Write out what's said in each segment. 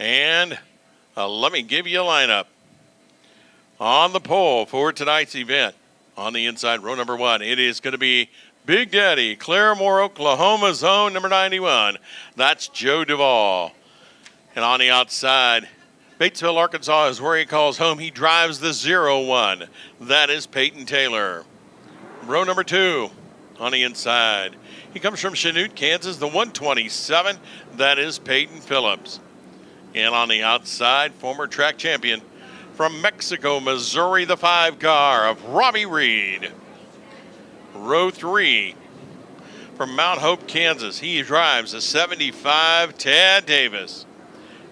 And let me give you a lineup. On the pole for tonight's event, on the inside, row number 1, it is going to be Big Daddy, Claremore, Oklahoma, zone number 91. That's Joe Duvall. And on the outside, Batesville, Arkansas is where he calls home. He drives the 0-1. That is Peyton Taylor. Row number 2, on the inside, he comes from Chanute, Kansas, the 127. That is Peyton Phillips. And on the outside, former track champion from Mexico, Missouri, the 5-car of Robbie Reed. Row 3, from Mount Hope, Kansas, he drives a 75, Tad Davis.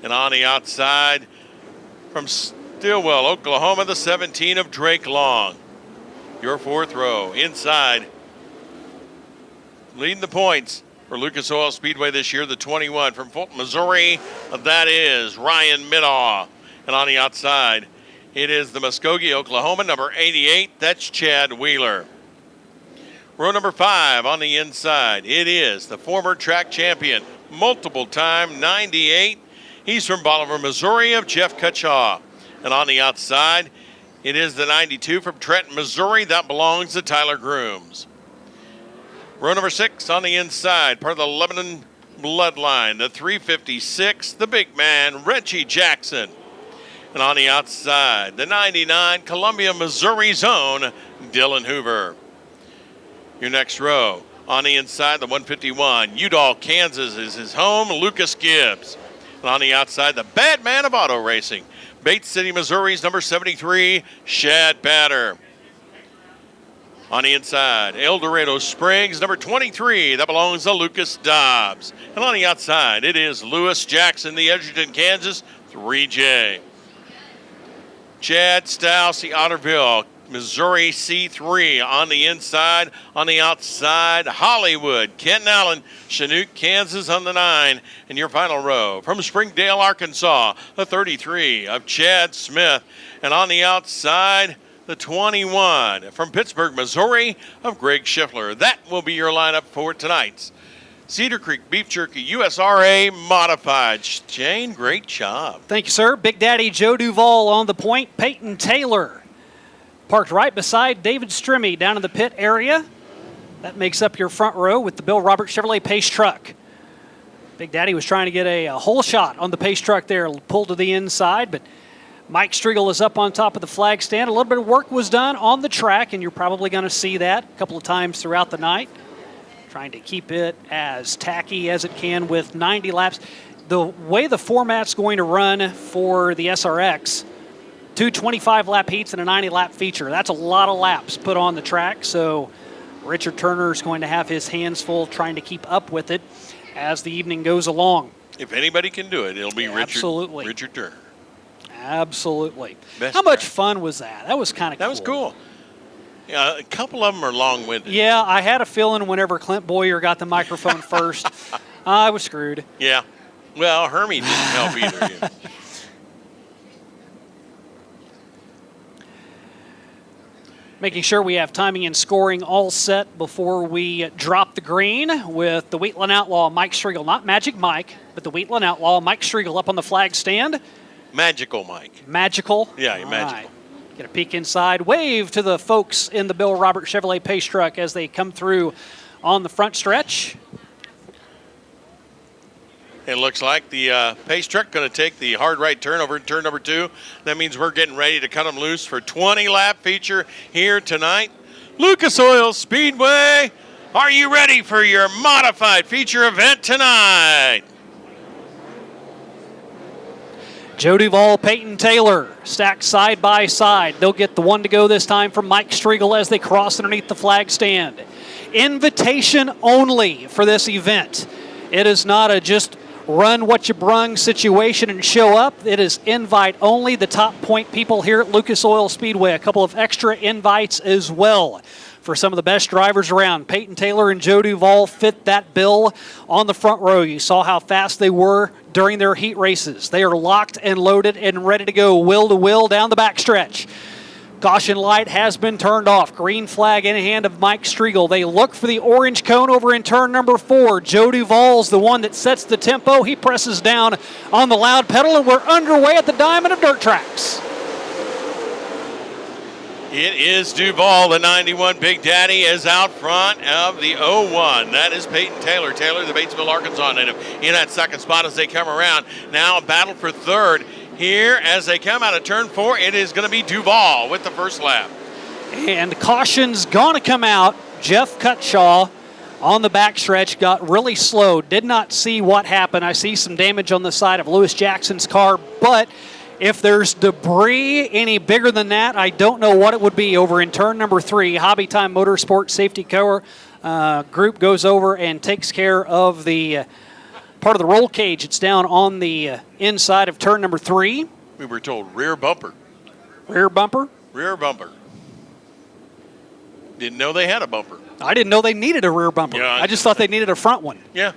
And on the outside, from Stillwell, Oklahoma, the 17 of Drake Long. Your 4th row. Inside, leading the points for Lucas Oil Speedway this year, the 21 from Fulton, Missouri. That is Ryan Middaugh. And on the outside, it is the Muskogee, Oklahoma, number 88. That's Chad Wheeler. Row number 5 on the inside, it is the former track champion, multiple time 98. He's from Bolivar, Missouri, of Jeff Cutshaw. And on the outside, it is the 92 from Trenton, Missouri. That belongs to Tyler Grooms. Row number 6 on the inside, part of the Lebanon bloodline, the 356, the big man, Reggie Jackson. And on the outside, the 99, Columbia, Missouri zone, Dylan Hoover. Your next row, on the inside, the 151, Udall, Kansas is his home, Lucas Gibbs. And on the outside, the bad man of auto racing, Bates City, Missouri's number 73, Shad Batter. On the inside, El Dorado Springs, number 23, that belongs to Lucas Dobbs. And on the outside, it is Lewis Jackson, the Edgerton, Kansas 3J. Chad Stouse, the Otterville, Missouri C3 on the inside. On the outside, Hollywood, Kenton Allen, Chanute, Kansas on the 9. And your final row from Springdale, Arkansas, the 33 of Chad Smith. And on the outside, the 21 from Pittsburgh, Missouri of Greg Schiffler. That will be your lineup for tonight's Cedar Creek Beef Jerky USRA Modified. Shane, great job. Thank you, sir. Big Daddy Joe Duvall on the point. Peyton Taylor parked right beside David Strimmy down in the pit area. That makes up your front row with the Bill Roberts Chevrolet Pace truck. Big Daddy was trying to get a whole shot on the Pace truck there, pulled to the inside, but Mike Striegel is up on top of the flag stand. A little bit of work was done on the track, and you're probably going to see that a couple of times throughout the night. Trying to keep it as tacky as it can with 90 laps. The way the format's going to run for the SRX, 2 25-lap heats and a 90-lap feature. That's a lot of laps put on the track, so Richard Turner is going to have his hands full trying to keep up with it as the evening goes along. If anybody can do it, it'll be Richard Turner. Absolutely. Best How much track. Fun was that? That was kind of cool. That was cool. Yeah, a couple of them are long-winded. Yeah, I had a feeling whenever Clint Boyer got the microphone first, I was screwed. Yeah. Well, Hermie didn't help either. Yeah. Making sure we have timing and scoring all set before we drop the green with the Wheatland Outlaw, Mike Striegel. Not Magic Mike, but the Wheatland Outlaw, Mike Striegel up on the flag stand. Magical Mike. Magical? Yeah, you're magical. Right. Get a peek inside. Wave to the folks in the Bill Roberts Chevrolet Pace truck as they come through on the front stretch. It looks like the Pace truck going to take the hard right turn over in turn number 2. That means we're getting ready to cut them loose for 20-lap feature here tonight. Lucas Oil Speedway, are you ready for your modified feature event tonight? Joe Duvall, Peyton Taylor, stacked side by side. They'll get the one to go this time from Mike Striegel as they cross underneath the flag stand. Invitation only for this event. It is not a just run what you brung situation and show up. It is invite only. The top point people here at Lucas Oil Speedway. A couple of extra invites as well for some of the best drivers around. Peyton Taylor and Joe Duvall fit that bill on the front row. You saw how fast they were during their heat races. They are locked and loaded and ready to go wheel to wheel down the backstretch. Caution light has been turned off. Green flag in hand of Mike Striegel. They look for the orange cone over in turn number 4. Joe Duvall's the one that sets the tempo. He presses down on the loud pedal, and we're underway at the Diamond of Dirt Tracks. It is Duval, the 91 Big Daddy, is out front of the 01. That is Peyton Taylor. Taylor, the Batesville, Arkansas native, in that second spot as they come around. Now a battle for third. Here, as they come out of turn 4, it is going to be Duval with the first lap. And caution's going to come out. Jeff Cutshaw on the backstretch got really slow. Did not see what happened. I see some damage on the side of Lewis Jackson's car, but if there's debris any bigger than that, I don't know what it would be. Over in turn number 3, Hobby Time Motorsports Safety Car group goes over and takes care of the part of the roll cage. It's down on the inside of turn number 3. We were told rear bumper. Rear bumper? Rear bumper. Didn't know they had a bumper. I didn't know they needed a rear bumper. Yeah, I just thought they needed a front one. Yeah.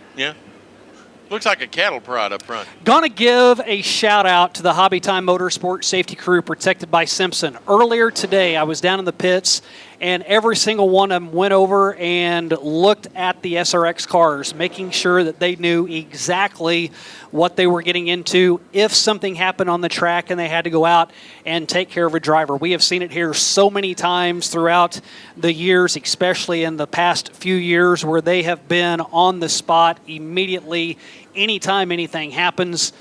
Looks like a cattle prod up front. Gonna give a shout out to the Hobby Time Motorsports Safety Crew protected by Simpson. Earlier today, I was down in the pits, and every single one of them went over and looked at the SRX cars, making sure that they knew exactly what they were getting into if something happened on the track and they had to go out and take care of a driver. We have seen it here so many times throughout the years, especially in the past few years, where they have been on the spot immediately anytime anything happens.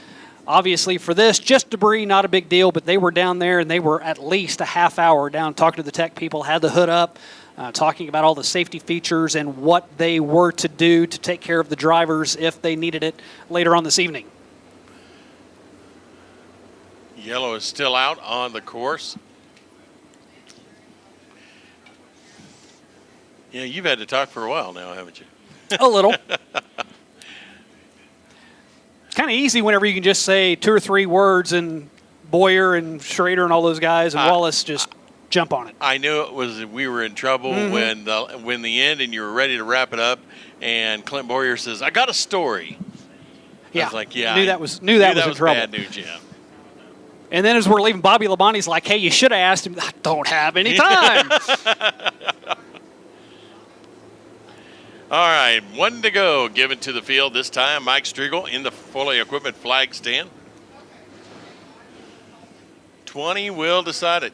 Obviously for this, just debris, not a big deal, but they were down there and they were at least a half hour down talking to the tech people, had the hood up, talking about all the safety features and what they were to do to take care of the drivers if they needed it later on this evening. Yellow is still out on the course. Yeah, you've had to talk for a while now, haven't you? A little. It's kind of easy whenever you can just say 2 or 3 words, and Boyer and Schrader and all those guys and Wallace just jump on it. I knew it was we were in trouble when the end and you were ready to wrap it up, and Clint Boyer says, "I got a story." Yeah, I was like, "Yeah, knew that was in trouble." Bad news, yeah. And then as we're leaving, Bobby Labonte's like, "Hey, you should have asked him." I don't have any time. All right, 1 to go, given to the field this time. Mike Striegel in the fully equipment flag stand. 20 will decide it.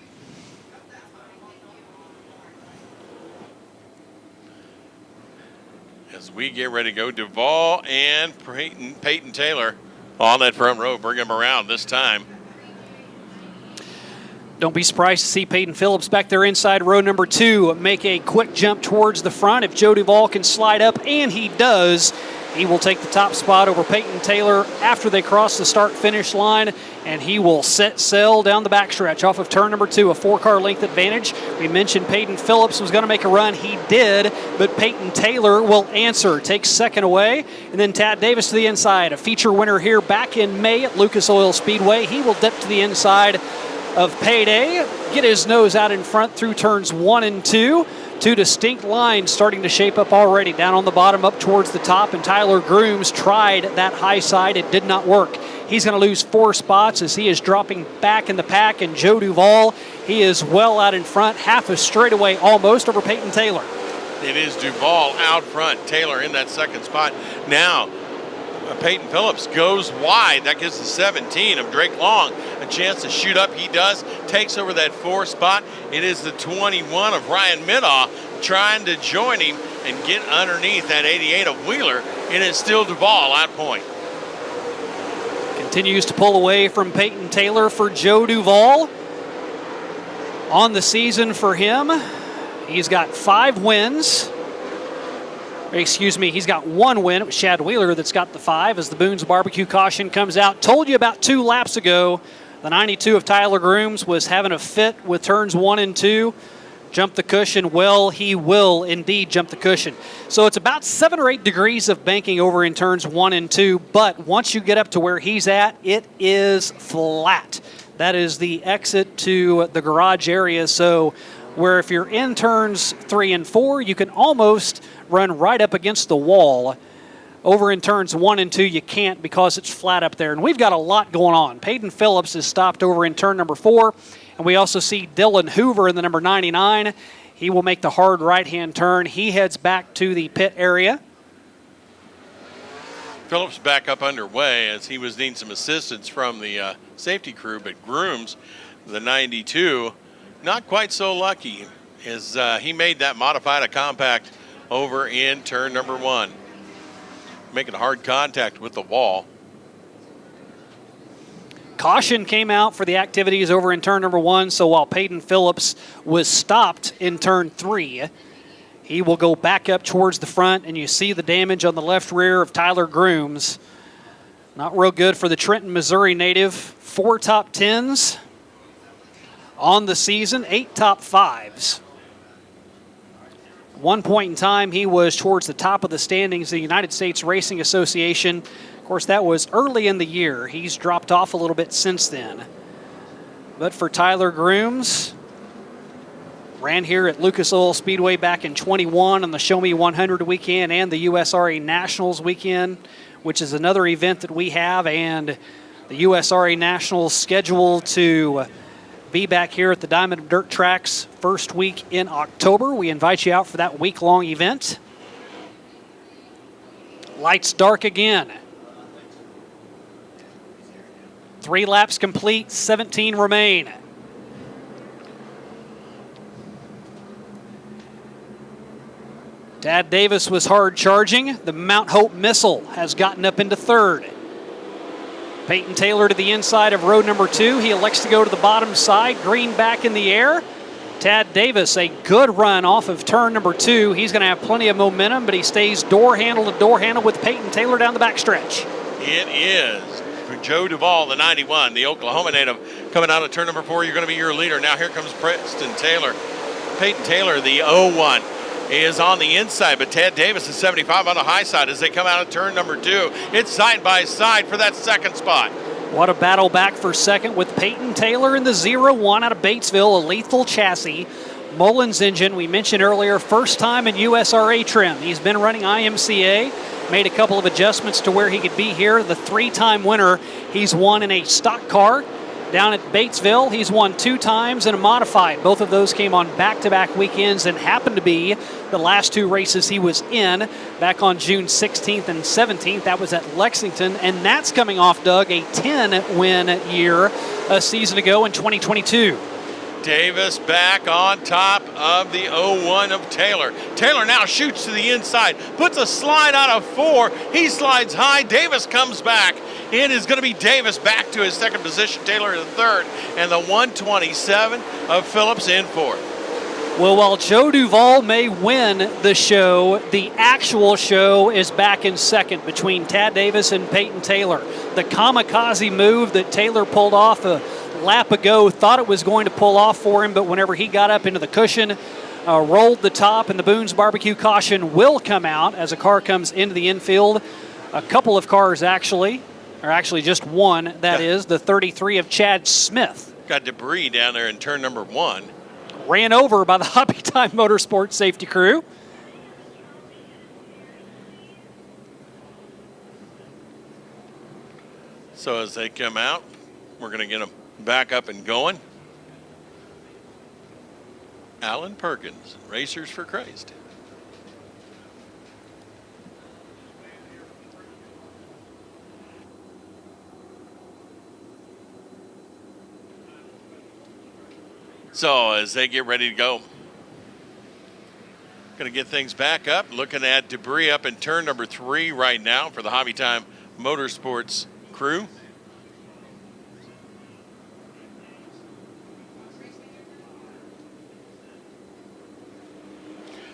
As we get ready to go, Duval and Peyton Taylor on that front row. Bring them around this time. Don't be surprised to see Peyton Phillips back there inside row number 2 make a quick jump towards the front. If Joe Duvall can slide up, and he does, he will take the top spot over Peyton Taylor after they cross the start-finish line, and he will set sail down the backstretch off of turn number 2, a 4-car length advantage. We mentioned Peyton Phillips was going to make a run. He did, but Peyton Taylor will answer, takes second away, and then Tad Davis to the inside, a feature winner here back in May at Lucas Oil Speedway. He will dip to the inside of Payday, get his nose out in front through turns 1 and 2. 2 distinct lines starting to shape up already, down on the bottom up towards the top, and Tyler Grooms tried that high side. It did not work. He's going to lose 4 spots as he is dropping back in the pack, and Joe Duvall, he is well out in front, half a straightaway almost over Peyton Taylor. It is Duvall out front, Taylor in that second spot. Now, Peyton Phillips goes wide. That gives the 17 of Drake Long a chance to shoot up. He does. Takes over that 4 spot. It is the 21 of Ryan Middaugh trying to join him and get underneath that 88 of Wheeler. It is still Duvall out point. Continues to pull away from Peyton Taylor for Joe Duvall. On the season for him, he's got 5 wins. Excuse me, he's got 1 win. It was Chad Wheeler that's got the 5 as the Boone's Barbecue caution comes out. Told you about 2 laps ago, the 92 of Tyler Grooms was having a fit with turns 1 and 2. Jump the cushion. Well, he will indeed jump the cushion. So it's about 7 or 8 degrees of banking over in turns 1 and 2, but once you get up to where he's at, it is flat. That is the exit to the garage area. So where if you're in turns 3 and 4, you can almost run right up against the wall. Over in turns 1 and 2, you can't because it's flat up there. And we've got a lot going on. Peyton Phillips is stopped over in turn number 4, And we also see Dylan Hoover in the number 99. He will make the hard right-hand turn. He heads back to the pit area. Phillips back up underway as he was needing some assistance from the safety crew, but Grooms, the 92, not quite so lucky as he made that modified a compact over in turn number 1, making hard contact with the wall. Caution came out for the activities over in turn number 1, so while Peyton Phillips was stopped in turn 3, he will go back up towards the front, and you see the damage on the left rear of Tyler Grooms. Not real good for the Trenton, Missouri native. 4 top 10s on the season, 8 top 5s. One point in time, he was towards the top of the standings of the United States Racing Association. Of course, that was early in the year. He's dropped off a little bit since then. But for Tyler Grooms, ran here at Lucas Oil Speedway back in 21 on the Show Me 100 weekend and the USRA Nationals weekend, which is another event that we have, and the USRA Nationals scheduled to be back here at the Diamond Dirt Tracks first week in October. We invite you out for that week-long event. Lights dark again. 3 laps complete, 17 remain. Tad Davis was hard charging. The Mount Hope Missile has gotten up into 3rd. Peyton Taylor to the inside of row number 2. He elects to go to the bottom side. Green back in the air. Tad Davis, a good run off of turn number 2. He's going to have plenty of momentum, but he stays door handle to door handle with Peyton Taylor down the backstretch. It is Joe Duvall, the 91, the Oklahoma native, coming out of turn number 4. You're going to be your leader. Now here comes Preston Taylor. Peyton Taylor, the 01, is on the inside, but Tad Davis is 75 on the high side as they come out of turn number 2. It's side by side for that second spot. What a battle back for second with Peyton Taylor in the 01 out of Batesville, a lethal chassis. Mullins engine, we mentioned earlier, first time in USRA trim. He's been running IMCA, made a couple of adjustments to where he could be here. The 3-time winner, he's won in a stock car. Down at Batesville, he's won 2 times in a modified. Both of those came on back-to-back weekends and happened to be the last 2 races he was in back on June 16th and 17th. That was at Lexington, and that's coming off, Doug, a 10-win year a season ago in 2022. Davis back on top of the 01 of Taylor. Taylor now shoots to the inside, puts a slide out of 4. He slides high. Davis comes back. It is going to be Davis back to his second position. Taylor in third, and the 127 of Phillips in fourth. Well, while Joe Duvall may win the show, the actual show is back in second between Tad Davis and Peyton Taylor. The kamikaze move that Taylor pulled off a lap ago, thought it was going to pull off for him, but whenever he got up into the cushion, rolled the top, and the Boone's Barbecue caution will come out as a car comes into the infield. A couple of cars actually, or actually just one, that is the 33 of Chad Smith. Got debris down there in turn number 1. Ran over by the Hobby Time Motorsports safety crew. So as they come out, we're going to get them back up and going. Alan Perkins, Racers for Christ. So as they get ready to go, going to get things back up. Looking at debris up in turn number 3 right now for the Hobby Time Motorsports crew.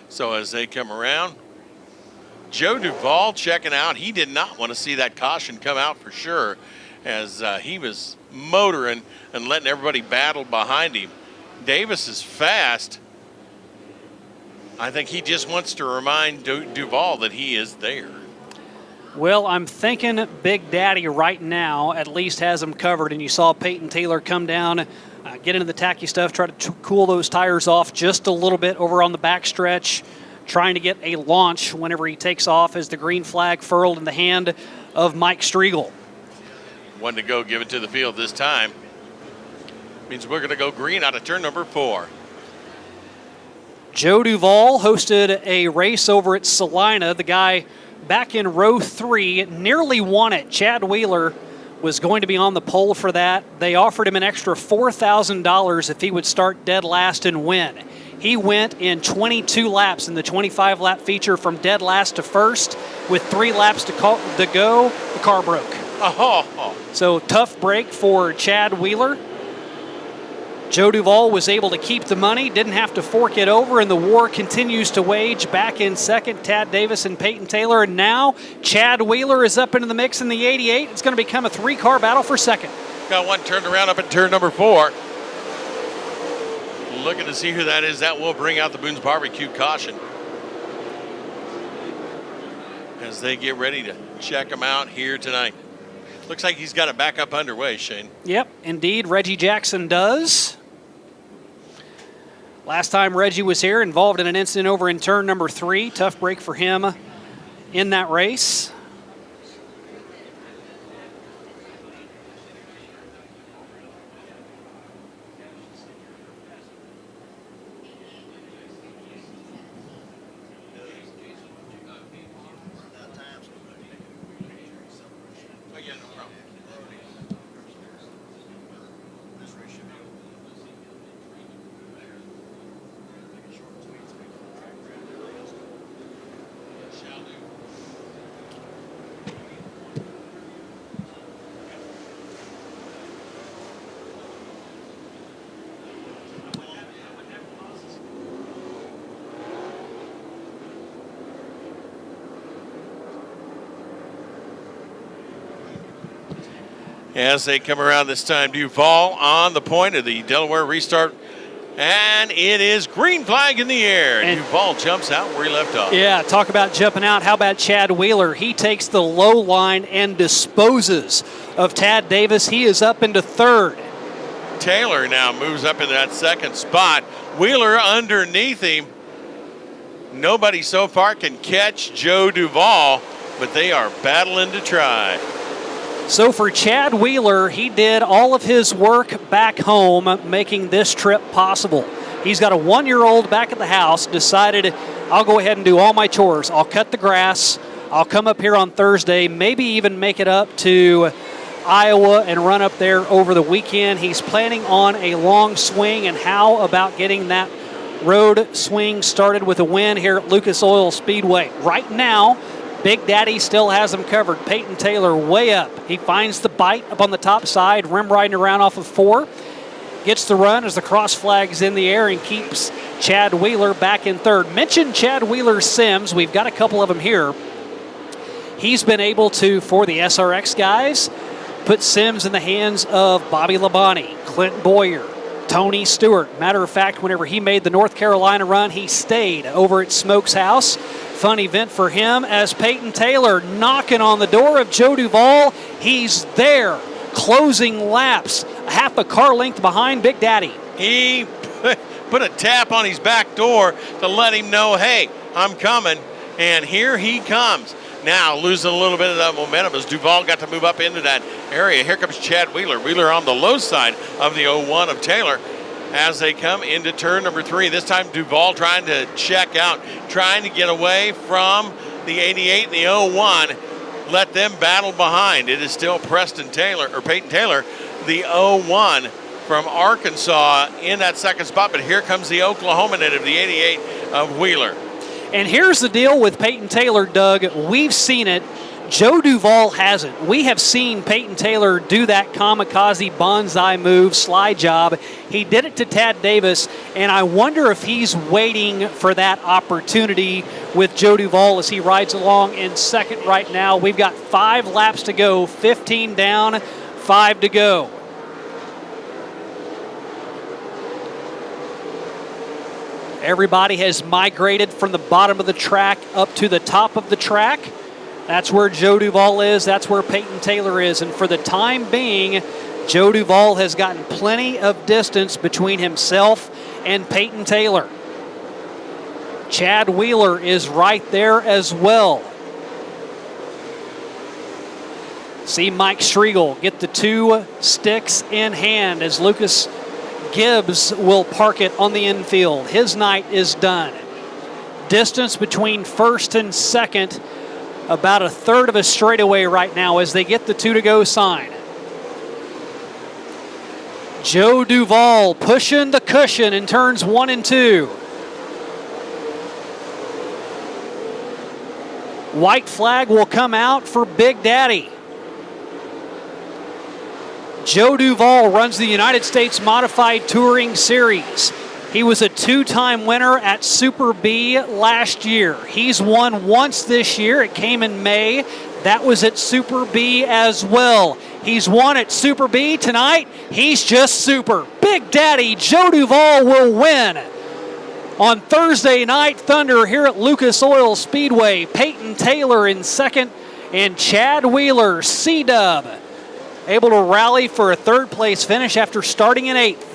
So as they come around, Joe Duvall checking out. He did not want to see that caution come out for sure, as he was motoring and letting everybody battle behind him. Davis is fast. I think he just wants to remind Duvall that he is there. Well, I'm thinking Big Daddy right now at least has him covered, and you saw Peyton Taylor come down, get into the tacky stuff, try to cool those tires off just a little bit over on the backstretch, trying to get a launch whenever he takes off as the green flag furled in the hand of Mike Striegel. One to go, give it to the field this time. Means we're going to go green out of turn number 4. Joe Duvall hosted a race over at Salina. The guy back in row 3 nearly won it. Chad Wheeler was going to be on the pole for that. They offered him an extra $4,000 if he would start dead last and win. He went in 22 laps in the 25-lap feature from dead last to first. With 3 laps to go, the car broke. Oh. So tough break for Chad Wheeler. Joe Duvall was able to keep the money, didn't have to fork it over, and the war continues to wage. Back in second, Tad Davis and Peyton Taylor, and now Chad Wheeler is up into the mix in the 88. It's going to become a 3-car battle for second. Got one turned around up at turn number 4. Looking to see who that is. That will bring out the Boone's Barbecue caution as they get ready to check him out here tonight. Looks like he's got it back up underway, Shane. Yep, indeed, Reggie Jackson does. Last time Reggie was here, involved in an incident over in turn number 3. Tough break for him in that race. As they come around this time, Duvall on the point of the Delaware restart. And it is green flag in the air. And Duvall jumps out where he left off. Yeah, talk about jumping out. How about Chad Wheeler? He takes the low line and disposes of Tad Davis. He is up into third. Taylor now moves up into that second spot. Wheeler underneath him. Nobody so far can catch Joe Duvall, but they are battling to try. So for Chad Wheeler, he did all of his work back home, making this trip possible. He's got a 1-year-old back at the house, decided, I'll go ahead and do all my chores. I'll cut the grass. I'll come up here on Thursday, maybe even make it up to Iowa and run up there over the weekend. He's planning on a long swing, and how about getting that road swing started with a win here at Lucas Oil Speedway? Right now, Big Daddy still has him covered. Peyton Taylor way up. He finds the bite up on the top side, rim riding around off of 4. Gets the run as the cross flag's in the air and keeps Chad Wheeler back in third. Mentioned Chad Wheeler Sims. We've got a couple of them here. He's been able to, for the SRX guys, put Sims in the hands of Bobby Labonte, Clint Boyer, Tony Stewart. Matter of fact, whenever he made the North Carolina run, he stayed over at Smoke's house. Fun event for him as Peyton Taylor knocking on the door of Joe Duvall. He's there, closing laps, half a car length behind Big Daddy. He put a tap on his back door to let him know, hey, I'm coming, and here he comes. Now losing a little bit of that momentum as Duvall got to move up into that area. Here comes Chad Wheeler. Wheeler on the low side of the 01 of Taylor as they come into turn number 3. This time Duvall trying to check out, trying to get away from the 88 and the 01. Let them battle behind. It is still Peyton Taylor, the 01 from Arkansas in that second spot. But here comes the Oklahoman of the 88 of Wheeler. And here's the deal with Peyton Taylor, Doug. We've seen it. Joe Duvall hasn't. We have seen Peyton Taylor do that kamikaze bonsai move, slide job. He did it to Tad Davis, and I wonder if he's waiting for that opportunity with Joe Duvall as he rides along in second right now. We've got 5 laps to go, 15 down, 5 to go. Everybody has migrated from the bottom of the track up to the top of the track. That's where Joe Duvall is. That's where Peyton Taylor is. And for the time being, Joe Duvall has gotten plenty of distance between himself and Peyton Taylor. Chad Wheeler is right there as well. See Mike Striegel get the 2 sticks in hand as Lucas Gibbs will park it on the infield. His night is done. Distance between first and second, about a third of a straightaway right now as they get the 2-to-go sign. Joe Duvall pushing the cushion in turns 1 and 2. White flag will come out for Big Daddy. Joe Duvall runs the United States Modified Touring Series. He was a 2-time winner at Super B last year. He's won once this year. It came in May. That was at Super B as well. He's won at Super B tonight. He's just super. Big Daddy Joe Duvall will win. On Thursday Night Thunder here at Lucas Oil Speedway, Peyton Taylor in second and Chad Wheeler, C-Dub, able to rally for a third place finish after starting in 8th.